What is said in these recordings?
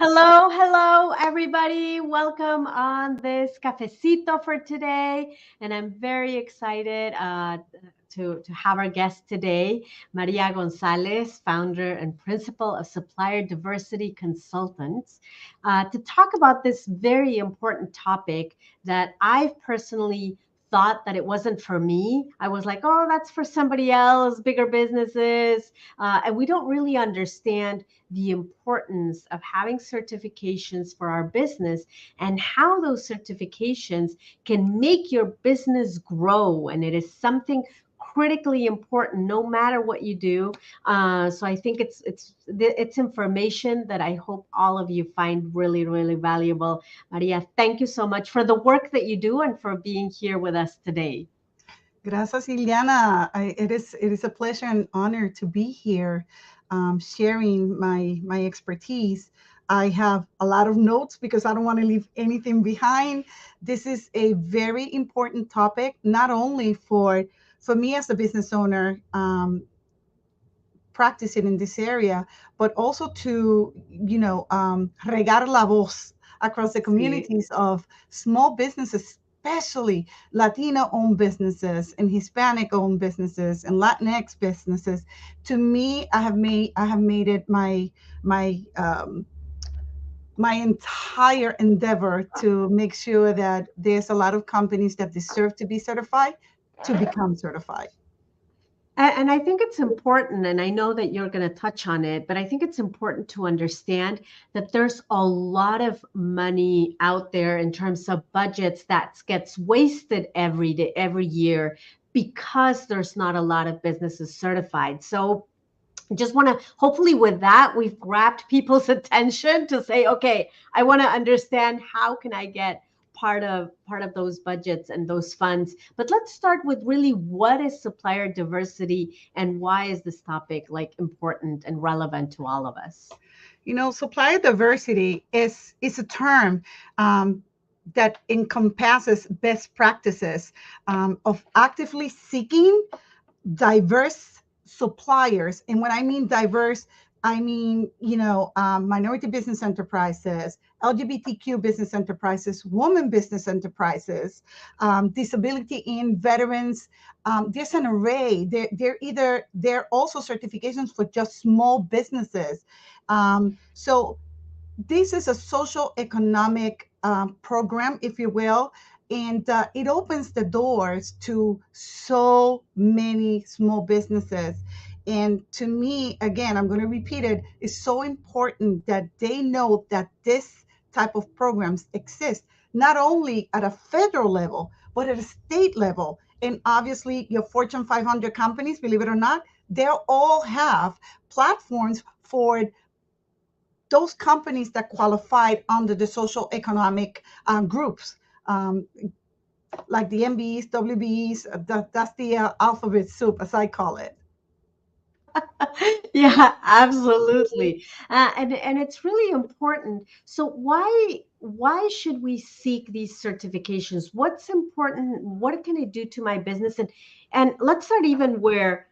Hello, hello, everybody. Welcome on this Cafecito for today. And I'm very excited to have our guest today, Maria Gonzalez, founder and principal of Supplier Diversity Consultants, to talk about this very important topic that I've personally thought that it wasn't for me. I was like, oh, that's for somebody else, bigger businesses. And we don't really understand the importance of having certifications for our business and how those certifications can make your business grow. And it is something critically important no matter what you do. So I think it's information that I hope all of you find really, really valuable. Maria, thank you so much for the work that you do and for being here with us today. Gracias, Ilhiana. It is a pleasure and honor to be here, sharing my expertise. I have a lot of notes because I don't want to leave anything behind. This is a very important topic, not only for me as a business owner, practicing in this area, but also to regar la voz across the Sí. communities of small businesses, especially Latino-owned businesses and Hispanic-owned businesses and Latinx businesses. To me, I have made it my entire endeavor to make sure that there's a lot of companies that deserve to be certified to become certified. And I think it's important, and I know that you're going to touch on it, but I think it's important to understand that there's a lot of money out there in terms of budgets that gets wasted every day, every year, because there's not a lot of businesses certified. So just want to, hopefully with that we've grabbed people's attention to say, okay, I want to understand how can I get part of those budgets and those funds. But let's start with really, what is supplier diversity and why is this topic like important and relevant to all of us? Supplier diversity is a term that encompasses best practices of actively seeking diverse suppliers. And when I mean diverse, I mean, minority business enterprises, LGBTQ business enterprises, women business enterprises, disability in veterans. There's an array. They're also certifications for just small businesses. So this is a social economic program, if you will, and it opens the doors to so many small businesses. And to me, again, I'm going to repeat it, it's so important that they know that this type of programs exist, not only at a federal level, but at a state level. And obviously, your Fortune 500 companies, believe it or not, they all have platforms for those companies that qualified under the social economic groups, um, like the MBEs, WBEs, that's the alphabet soup, as I call it. Yeah, absolutely. And it's really important. So why should we seek these certifications? What's important? What can I do to my business? And let's start even where,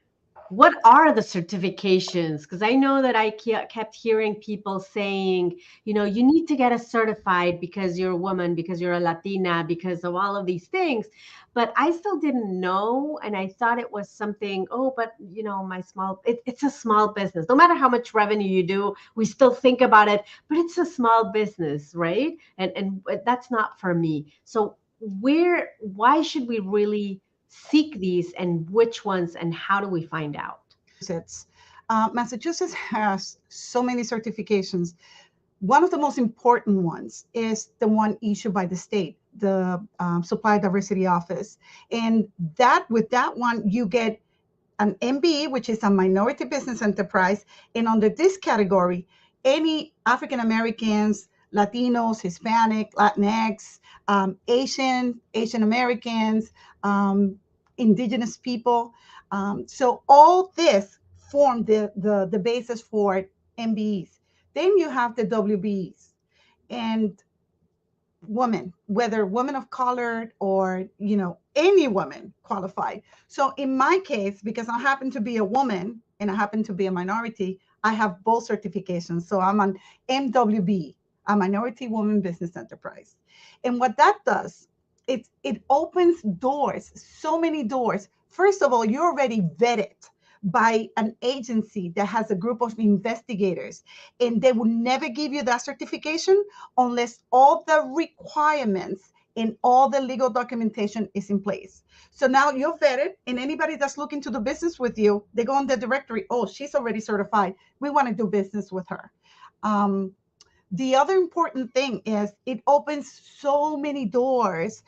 what are the certifications? Because I know that kept hearing people saying, you need to get a certified because you're a woman, because you're a Latina, because of all of these things. But I still didn't know. And I thought it was something, oh, but it's a small business. No matter how much revenue you do, we still think about it, but it's a small business, right? And that's not for me. So why should we really seek these, and which ones, and how do we find out? Massachusetts has so many certifications. One of the most important ones is the one issued by the state, the Supply Diversity Office. And with that one, you get an MBE, which is a minority business enterprise. And under this category, any African Americans, Latinos, Hispanic, Latinx, Asian Americans, indigenous people. So all this form the basis for MBEs. Then you have the WBEs and women, whether women of color or any woman qualified. So in my case, because I happen to be a woman and I happen to be a minority, I have both certifications. So I'm an MWB, a Minority Woman Business Enterprise. And what that does, it opens doors, so many doors. First of all, you're already vetted by an agency that has a group of investigators, and they will never give you that certification unless all the requirements and all the legal documentation is in place. So now you're vetted, and anybody that's looking to do business with you, they go on the directory. Oh, she's already certified. We want to do business with her. Um, the other important thing is it opens so many doors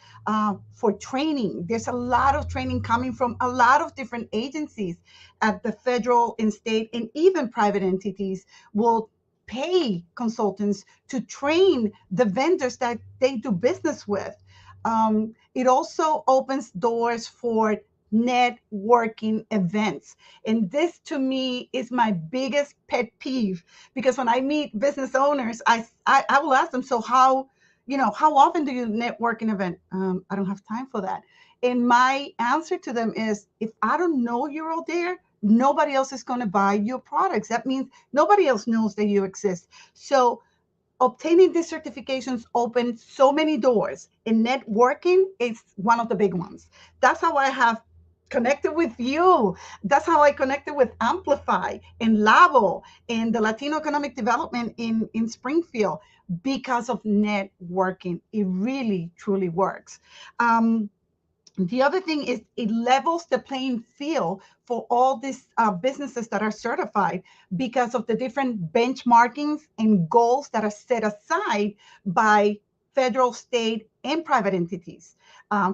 for training. There's a lot of training coming from a lot of different agencies at the federal and state, and even private entities will pay consultants to train the vendors that they do business with. It also opens doors for networking events. And this to me is my biggest pet peeve, because when I meet business owners, I will ask them, so how often do you network an event? I don't have time for that. And my answer to them is, if I don't know you're out there, nobody else is going to buy your products. That means nobody else knows that you exist. So obtaining these certifications opens so many doors, and networking is one of the big ones. That's how I have connected with you. That's how I connected with Amplify and Lavo and the Latino Economic Development in Springfield, because of networking. It really, truly works. The other thing is it levels the playing field for all these businesses that are certified, because of the different benchmarkings and goals that are set aside by federal, state, and private entities.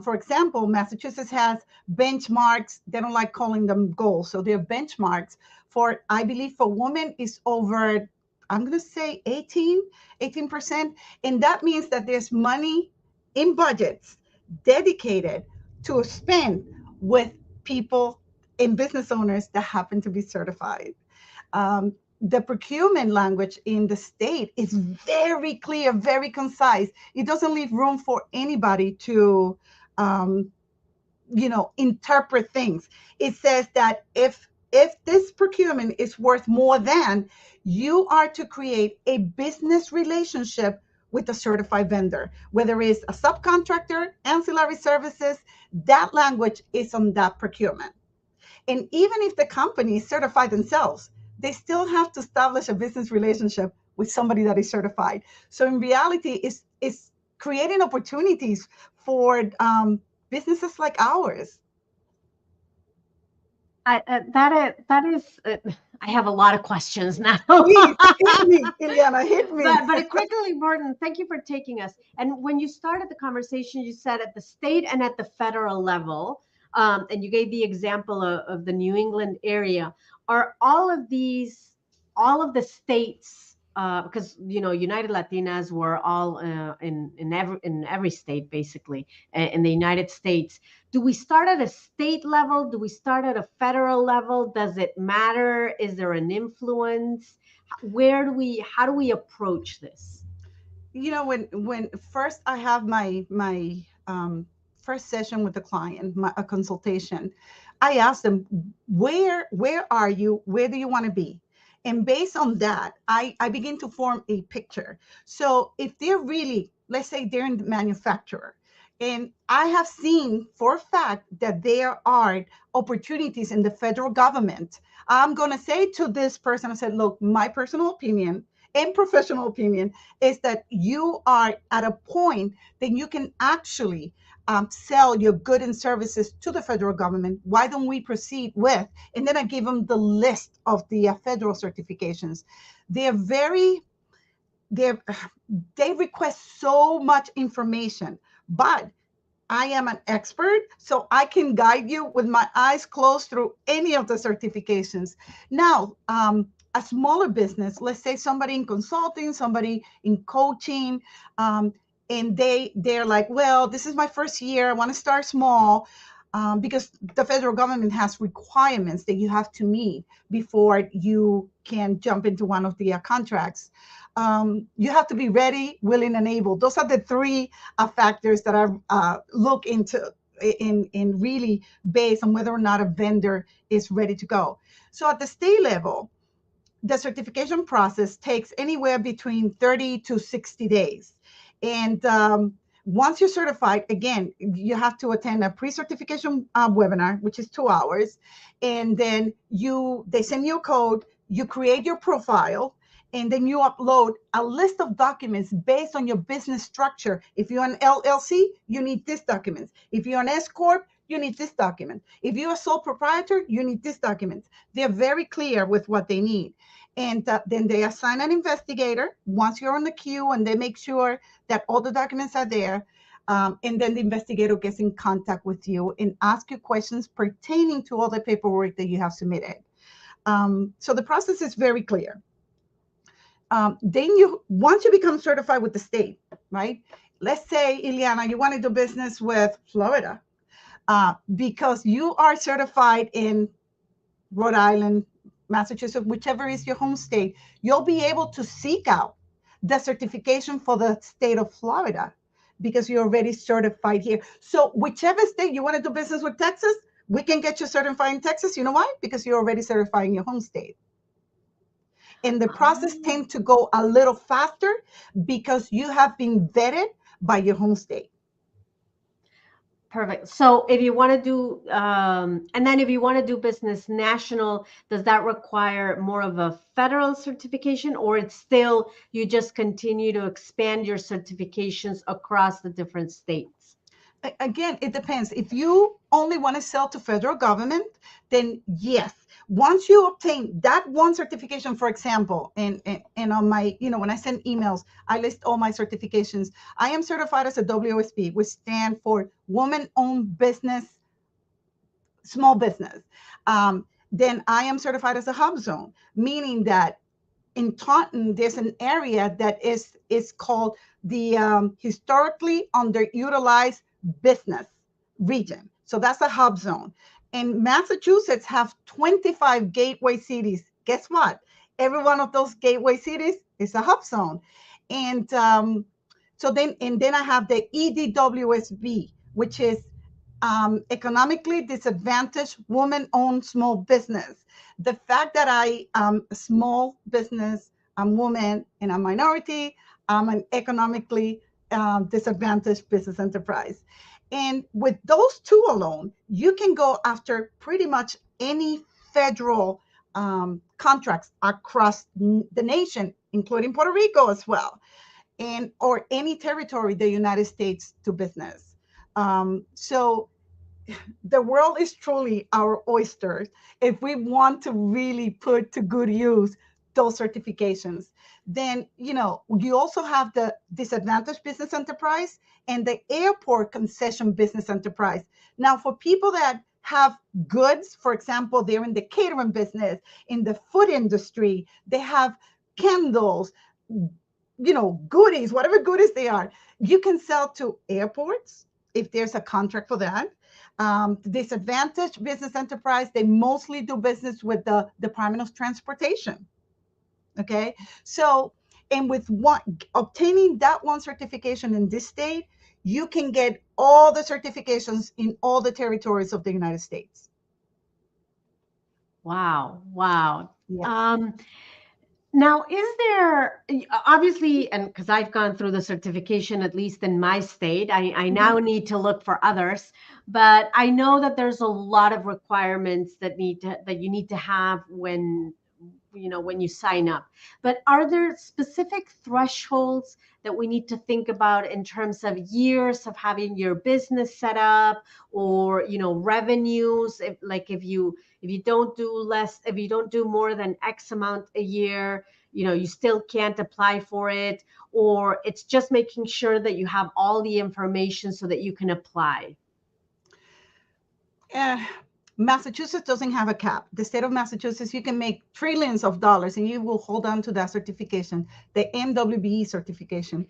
For example, Massachusetts has benchmarks. They don't like calling them goals. So they're benchmarks for, I believe for women is over, I'm going to say 18%. And that means that there's money in budgets dedicated to spend with people and business owners that happen to be certified. The procurement language in the state is very clear, very concise. It doesn't leave room for anybody to, interpret things. It says that if this procurement is worth more than, you are to create a business relationship with a certified vendor, whether it's a subcontractor, ancillary services. That language is on that procurement. And even if the company is certified themselves, they still have to establish a business relationship with somebody that is certified. So in reality, it's creating opportunities for businesses like ours. That is. I have a lot of questions now. Please hit me, Ilhiana, hit me. But it's critically important. Thank you for taking us. And when you started the conversation, you said at the state and at the federal level, and you gave the example of the New England area. Are all of the states? Because United Latinas were all in every state basically in the United States. Do we start at a state level? Do we start at a federal level? Does it matter? Is there an influence? How do we approach this? When first I have my first session with the client, a consultation, I ask them, where are you? Where do you want to be? And based on that, I begin to form a picture. So if they're really, let's say they're in the manufacturer, and I have seen for a fact that there are opportunities in the federal government, I'm going to say to this person, I said, look, my personal opinion and professional opinion is that you are at a point that you can actually sell your goods and services to the federal government. Why don't we proceed with? And then I give them the list of the federal certifications. They're very, they're, they request so much information, but I am an expert, so I can guide you with my eyes closed through any of the certifications. Now, a smaller business, let's say somebody in consulting, somebody in coaching, and they're like, well, this is my first year. I want to start small, because the federal government has requirements that you have to meet before you can jump into one of the contracts. You have to be ready, willing, and able. Those are the three factors that I look into in really based on whether or not a vendor is ready to go. So at the state level, the certification process takes anywhere between 30 to 60 days. And once you're certified, again, you have to attend a pre-certification webinar, which is 2 hours. And then they send you a code, you create your profile, and then you upload a list of documents based on your business structure. If you're an LLC, you need this document. If you're an S Corp, you need this document. If you're a sole proprietor, you need this document. They're very clear with what they need. And then they assign an investigator once you're on the queue, and they make sure that all the documents are there. And then the investigator gets in contact with you and asks you questions pertaining to all the paperwork that you have submitted. So the process is very clear. Then once you become certified with the state, right? Let's say, Ilhiana, you want to do business with Florida because you are certified in Rhode Island, Massachusetts, whichever is your home state. You'll be able to seek out the certification for the state of Florida because you're already certified here. So whichever state you want to do business with, Texas, we can get you certified in Texas. You know why? Because you're already certified in your home state. And the process tends to go a little faster because you have been vetted by your home state. Perfect. So if you want to do, and then if you want to do business national, does that require more of a federal certification, or it's still, you just continue to expand your certifications across the different states? Again, it depends. If you only want to sell to federal government, then yes. Once you obtain that one certification, for example, and on my, when I send emails, I list all my certifications. I am certified as a WSB, which stands for Woman-Owned Business, Small Business. Then I am certified as a hub zone, meaning that in Taunton, there's an area that is called the historically underutilized business region. So that's a hub zone. And Massachusetts have 25 gateway cities. Guess what? Every one of those gateway cities is a hub zone. And then I have the EDWSB, which is economically disadvantaged woman-owned small business. The fact that I am a small business, I'm woman, and I'm minority, I'm an economically disadvantaged business enterprise. And with those two alone, you can go after pretty much any federal contracts across the nation, including Puerto Rico as well, and or any territory the United States do business. So the world is truly our oyster if we want to really put to good use those certifications. Then you also have the disadvantaged business enterprise and the airport concession business enterprise. Now, for people that have goods, for example, they're in the catering business, in the food industry, they have candles, goodies, whatever goodies they are, you can sell to airports if there's a contract for that. Disadvantaged business enterprise, they mostly do business with the Department of Transportation. Okay, so, and with obtaining that one certification in this state, you can get all the certifications in all the territories of the United States. Wow. Wow. Yeah. Now, is there, obviously, and because I've gone through the certification, at least in my state, I now need to look for others, but I know that there's a lot of requirements that you need to have when you sign up. But are there specific thresholds that we need to think about in terms of years of having your business set up, or revenues? If you don't do more than X amount a year, you still can't apply for it, or it's just making sure that you have all the information so that you can apply? Massachusetts doesn't have a cap. The state of Massachusetts, you can make trillions of dollars and you will hold on to that certification, the MWBE certification.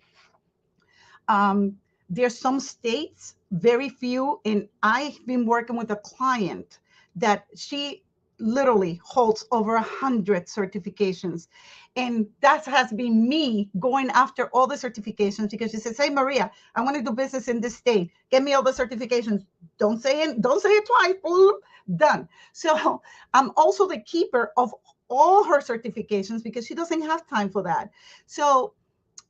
There's some states, very few, and I've been working with a client that she literally holds over 100 certifications. And that has been me going after all the certifications because she says, "Hey, Maria, I want to do business in this state. Get me all the certifications." Don't say it twice. Done. So I'm also the keeper of all her certifications because she doesn't have time for that. So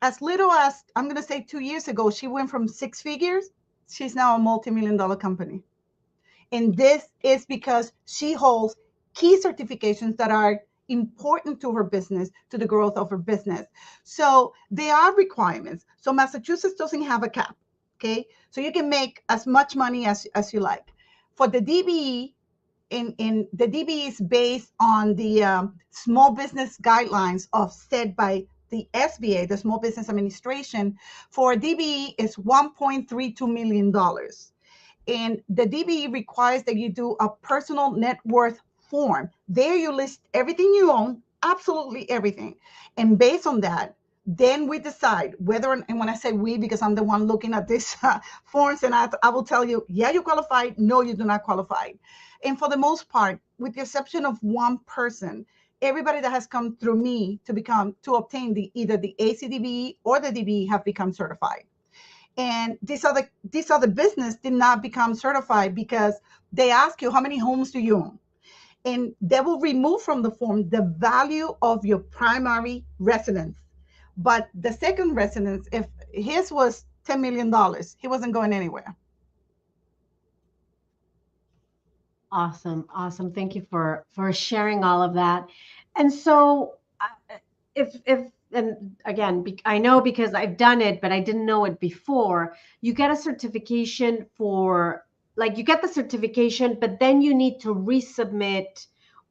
as little as, I'm going to say 2 years ago, she went from 6 figures. She's now a multi-million dollar company. And this is because she holds key certifications that are important to her business, to the growth of her business. So there are requirements. So Massachusetts doesn't have a cap. Okay. So you can make as much money as you like. For the DBE, in the DBE is based on the small business guidelines of set by the SBA, the Small Business Administration. For DBE is $1.32 million. And the DBE requires that you do a personal net worth form. There you list everything you own, absolutely everything. And based on that, then we decide whether, and when I say we, because I'm the one looking at these forms, and I will tell you, yeah, you qualify, no, you do not qualify. And for the most part, with the exception of one person, everybody that has come through me to obtain either the ACDBE or the DBE have become certified. And this other business did not become certified because they ask you, how many homes do you own? And they will remove from the form the value of your primary residence. But the second residence, if his was $10 million, he wasn't going anywhere. Awesome, awesome. Thank you for sharing all of that. And so, if and again, I know because I've done it, but I didn't know it before. You get a certification for, like, you get the certification, but then you need to resubmit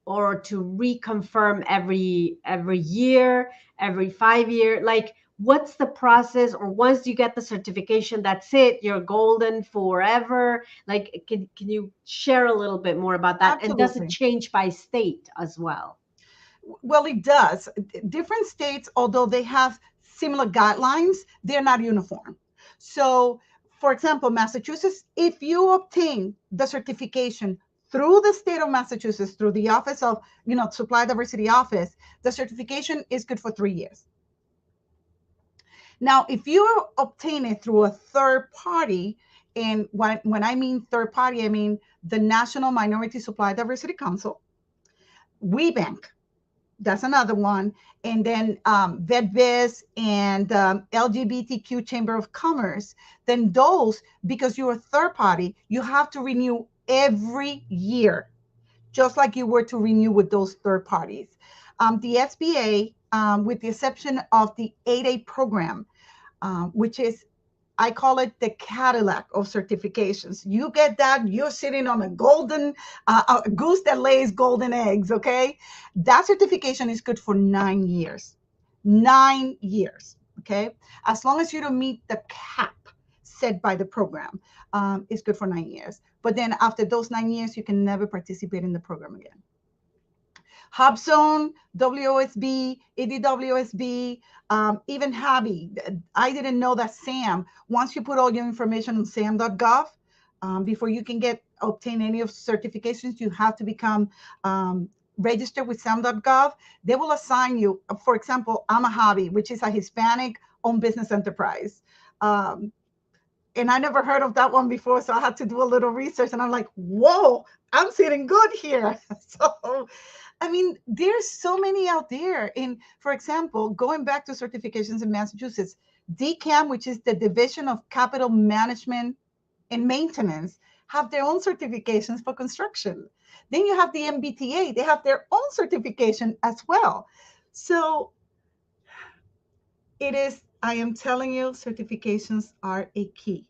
or to reconfirm every year, every 5 year. Like, what's the process? Or once you get the certification, that's it. You're golden forever. Like, can you share a little bit more about that? And does it Absolutely. change by state as well? Well, it does. Different states, although they have similar guidelines, they're not uniform. So, for example, Massachusetts, if you obtain the certification through the state of Massachusetts, through the Office of, Supply Diversity Office, the certification is good for 3 years. Now, if you obtain it through a third party, and when I mean third party, I mean the National Minority Supply Diversity Council, WeBank, that's another one. And then VetViz and LGBTQ Chamber of Commerce. Then those, because you're a third party, you have to renew every year, just like you were to renew with those third parties. The SBA, with the exception of the 8A program, which is, I call it the Cadillac of certifications. You get that, you're sitting on a goose that lays golden eggs, okay? That certification is good for 9 years. 9 years, okay? As long as you don't meet the cap set by the program, it's good for 9 years. But then after those 9 years, you can never participate in the program again. HubZone, WOSB, EDWSB, even Habi. I didn't know that SAM, once you put all your information on sam.gov, before you can obtain any of certifications, you have to become registered with sam.gov. They will assign you, for example, I'm a Hobby, which is a Hispanic owned business enterprise. And I never heard of that one before, so I had to do a little research, and I'm like, whoa, I'm sitting good here. So I mean, there's so many out there. And for example, going back to certifications in Massachusetts, DCAM, which is the Division of Capital Management and Maintenance, have their own certifications for construction. Then you have the MBTA, they have their own certification as well. So I am telling you, certifications are a key.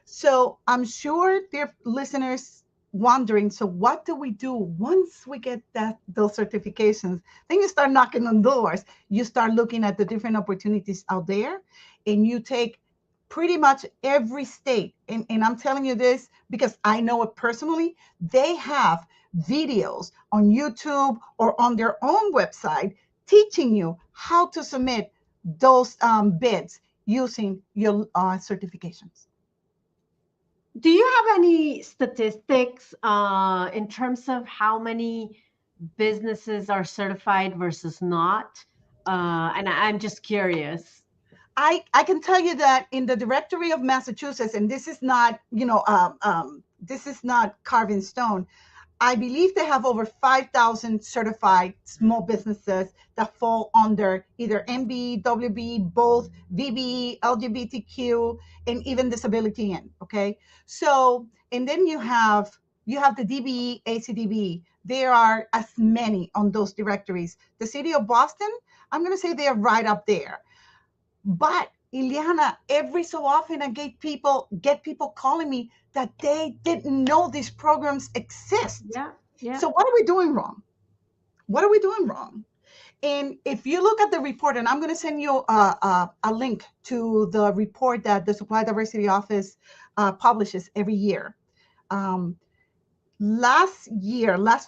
So I'm sure there are listeners wondering, so what do we do once we get those certifications? Then you start knocking on doors. You start looking at the different opportunities out there, and you take pretty much every state. And I'm telling you this because I know it personally. They have videos on YouTube or on their own website teaching you how to submit those bids using your certifications. Do you have any statistics in terms of how many businesses are certified versus not? And I'm just curious. I can tell you that in the directory of Massachusetts, and this is not, this is not carved in stone. I believe they have over 5,000 certified small businesses that fall under either MB, WB, both VB, LGBTQ, and even disability in. Okay, so and then you have the DBE, ACDB. There are as many on those directories. The city of Boston, I'm going to say they are right up there. But Ilhiana, every so often I get people calling me that they didn't know these programs exist. Yeah, yeah. So what are we doing wrong? What are we doing wrong? And if you look at the report, and I'm going to send you a link to the report that the Supply Diversity Office publishes every year. Um, last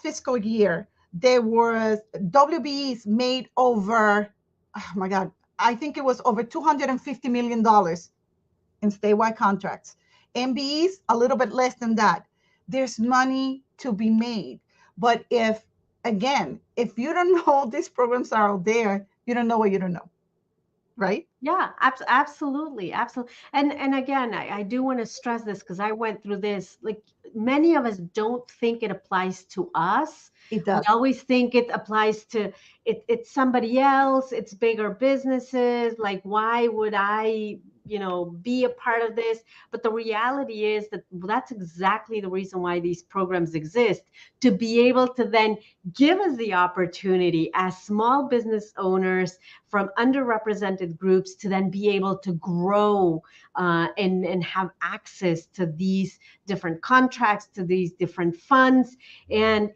fiscal year, there was WBEs made over, oh my God, I think it was over $250 million in statewide contracts. MBEs, a little bit less than that. There's money to be made. But if you don't know these programs are out there, you don't know what you don't know, right? Yeah, absolutely, absolutely. And again, I do want to stress this because I went through this. Like many of us don't think it applies to us. It We does. always think it applies to it's somebody else, it's bigger businesses. Like, why would I, be a part of this? But the reality is that that's exactly the reason why these programs exist, to be able to then give us the opportunity as small business owners from underrepresented groups to then be able to grow and have access to these different contracts, to these different funds. And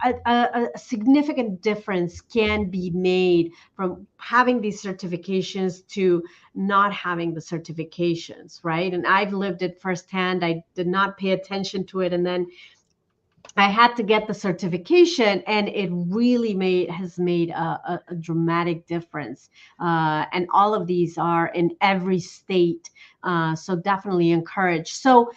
a significant difference can be made from having these certifications to not having the certifications, right? And I've lived it firsthand. I did not pay attention to it, and then I had to get the certification, and it really has made a dramatic difference. And all of these are in every state, so definitely encourage. So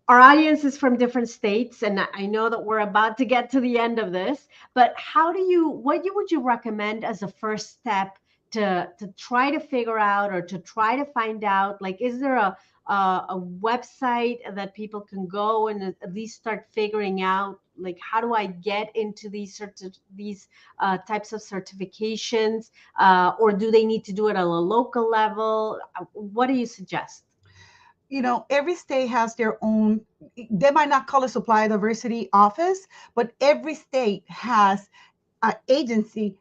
our audience is from different states, and I know that we're about to get to the end of this. But would you recommend as a first step to try to figure out, or to try to find out? Like, is there a website that people can go and at least start figuring out, like, how do I get into these types of certifications, or do they need to do it at a local level? What do you suggest? Every state has their own, they might not call it supply diversity office, but every state has an agency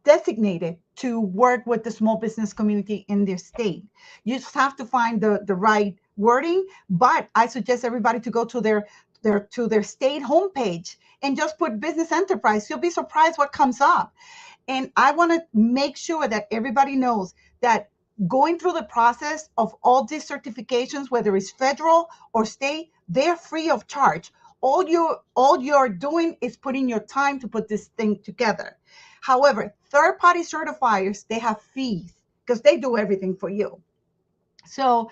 designated to work with the small business community in their state. You just have to find the right wording, but I suggest everybody to go to their state homepage and just put business enterprise. You'll be surprised what comes up. And I want to make sure that everybody knows that going through the process of all these certifications, whether it's federal or state, they're free of charge. All you're doing is putting your time to put this thing together. However, third-party certifiers, they have fees because they do everything for you. So,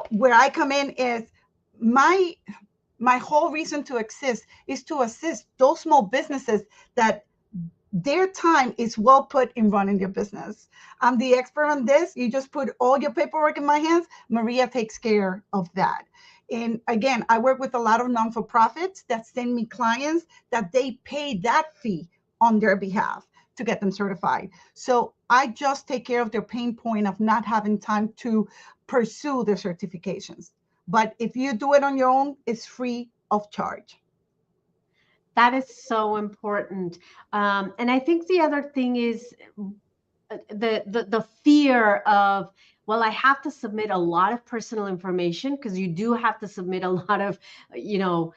where I come in is my my whole reason to exist is to assist those small businesses that their time is well put in running your business. I'm the expert on this. You just put all your paperwork in my hands. Maria takes care of that. And again, I work with a lot of non-for-profits that send me clients that they pay that fee on their behalf to get them certified. So I just take care of their pain point of not having time to pursue their certifications. But if you do it on your own, it's free of charge. That is so important. And I think the other thing is the fear of, well, I have to submit a lot of personal information, because you do have to submit a lot of, you know,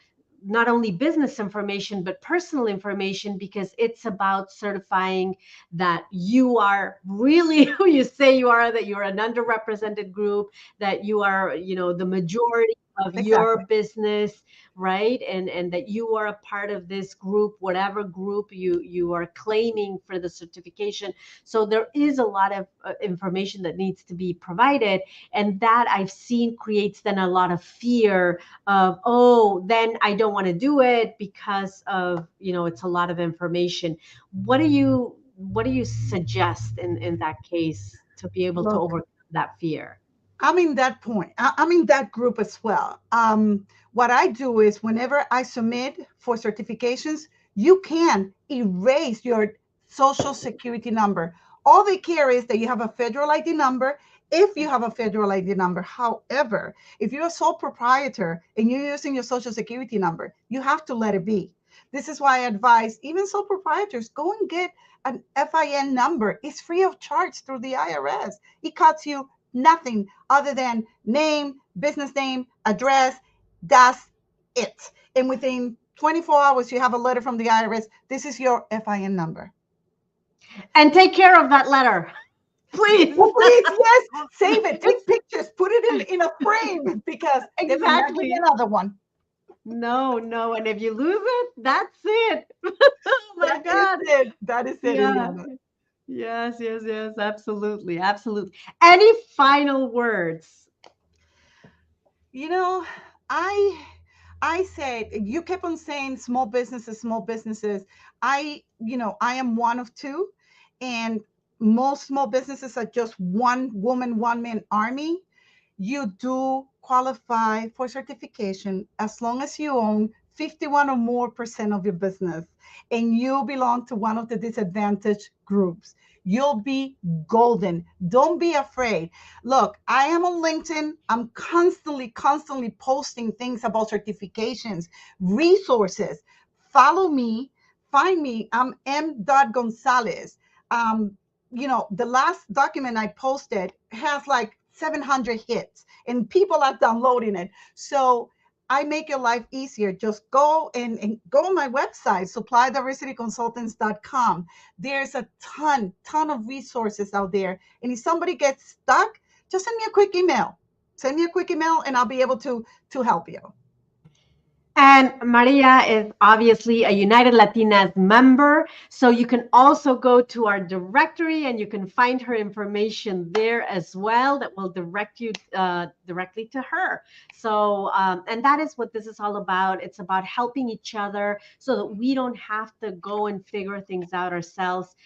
not only business information but personal information, because it's about certifying that you are really who you say you are, that you're an underrepresented group, that you are, the majority of your Exactly. business, right? And that you are a part of this group, whatever group you are claiming for the certification. So there is a lot of information that needs to be provided, and that I've seen creates then a lot of fear of, oh, then I don't want to do it because of, it's a lot of information. What do you suggest in that case to be able to Look, overcome that fear? I'm in that point. I'm in that group as well. What I do is whenever I submit for certifications, you can erase your social security number. All they care is that you have a federal ID number. If you have a federal ID number, however, if you're a sole proprietor and you're using your social security number, you have to let it be. This is why I advise even sole proprietors go and get an FIN number. It's free of charge through the IRS. It costs you nothing other than name, business name, address. That's it. And within 24 hours, you have a letter from the IRS. This is your FIN number. And take care of that letter, please. Oh, please, yes, save it. Take pictures. Put it in a frame because there will not be Exactly. another one. No, no. And if you lose it, that's it. Oh my That is God. it. That is it, Yeah. Ilhiana. Yes, yes, yes. Absolutely. Absolutely. Any final words? You know, I I said you kept on saying small businesses, small businesses. I am one of two, and most small businesses are just one woman, one man army. You do qualify for certification as long as you own 51 or more percent of your business and you belong to one of the disadvantaged groups. You'll be golden. Don't be afraid. Look, I am on LinkedIn. I'm constantly posting things about certifications, resources. Follow me, find me. I'm M. Gonzalez. Um, the last document I posted has like 700 hits and people are downloading it. So I make your life easier. Just go and go on my website, supplydiversityconsultants.com. There's a ton of resources out there. And if somebody gets stuck, just send me a quick email. Send me a quick email and I'll be able to help you. And Maria is obviously a United Latinas member. So you can also go to our directory and you can find her information there as well that will direct you directly to her. So, and that is what this is all about. It's about helping each other so that we don't have to go and figure things out ourselves.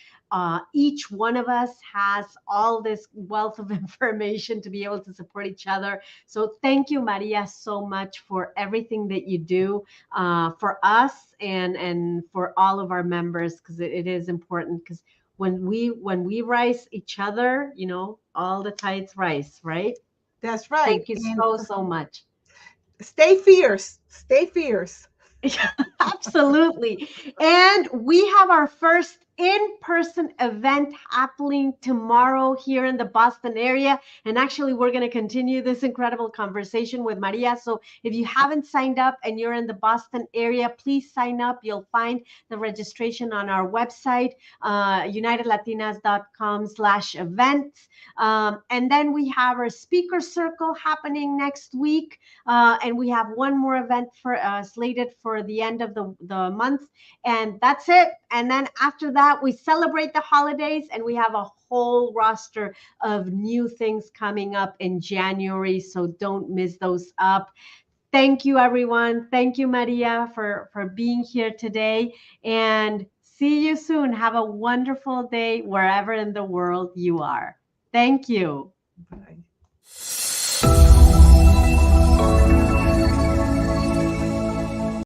Each one of us has all this wealth of information to be able to support each other. So thank you, Maria, so much for everything that you do for us and for all of our members, because it is important. Because when we rise each other, all the tides rise, right? That's right. Thank you And so much. stay fierce. Stay fierce. Absolutely. And we have our first in-person event happening tomorrow here in the Boston area. And actually, we're going to continue this incredible conversation with Maria. So if you haven't signed up and you're in the Boston area, please sign up. You'll find the registration on our website, unitedlatinas.com/events. And then we have our speaker circle happening next week. And we have one more event slated for the end of the month. And that's it. And then after that, we celebrate the holidays and we have a whole roster of new things coming up in January. So don't miss those up. Thank you, everyone. Thank you, Maria, for being here today. And see you soon. Have a wonderful day wherever in the world you are. Thank you. Bye.